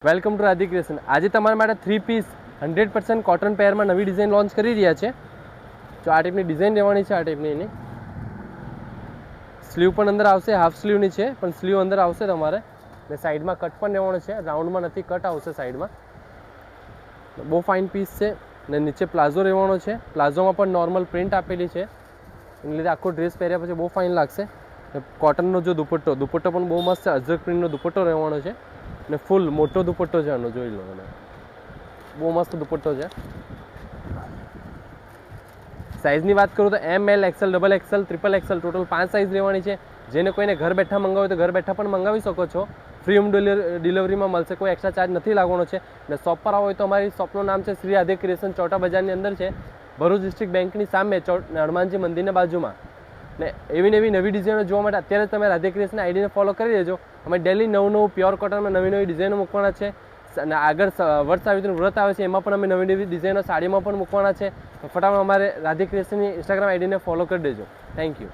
Welcome to Radhi creation. આજે તમારા માટે 3 પીસ 100% કોટન પેરમાં નવી ડિઝાઇન લોન્ચ કરી રહ્યા છે. તો આ ટાઈપની ડિઝાઇન રહેવાની છે. આ ટાઈપની એની સ્લીવ પણ અંદર આવશે, હાફ સ્લીવની છે પણ સ્લીવ અંદર આવશે તમારે. ને સાઈડમાં કટ પણ રહેવાનો છે, રાઉન્ડમાં નથી, કટ આવશે સાઈડમાં. બહુ ફાઇન પીસ છે. ને નીચે પ્લાઝો રહેવાનો છે. પ્લાઝોમાં પણ નોર્મલ પ્રિન્ટ આપેલી છે, એને લીધે આખો ડ્રેસ પહેર્યા પછી બહુ ફાઇન લાગશે. કોટનનો જો દુપટ્ટો પણ બહુ મસ્ત છે. અજરક પ્રિન્ટનો દુપટ્ટો રહેવાનો છે ને ફૂલ મોટો દુપટ્ટો છે આનો, જોઈ લો તમે, બહુ મસ્ત દુપટ્ટો છે. સાઇઝની વાત કરું તો M, L, XL, double XL, triple XL, total 5 size રહેવાની છે. જેને કોઈને ઘર બેઠા મંગાવો તો ઘર બેઠા પણ મંગાવી શકો છો. ફ્રી હોમ ડિલિવરીમાં મળશે, કોઈ એક્સ્ટ્રા ચાર્જ નથી લાગવાનો છે. ને શોપ પર આવો હોય તો અમારી શોપનું નામ છે શ્રી રાધે ક્રિએશન, ચોટા બજારની અંદર છે, ભરૂચ ડિસ્ટ્રિક્ટ બેંકની સામે, હનુમાનજી મંદિરની બાજુમાં. ને એવી નવી ડિઝાઇનો જોવા માટે અત્યારે તમે રાધે ક્રિએશન આઈડીને ફોલો કરી દેજો. અમે ડેલી નવું પ્યોર કોટનમાં નવી ડિઝાઇનો મૂકવાના છે. અને આગળ વટ સાવિત્રીનું વ્રત આવે છે, એમાં પણ અમે નવી ડિઝાઇનો સાડીમાં પણ મૂકવાના છે. ફટાફટ અમારે રાધે ક્રિએશનની ઇન્સ્ટાગ્રામ આઈડીને ફોલો કરી દેજો. Thank you.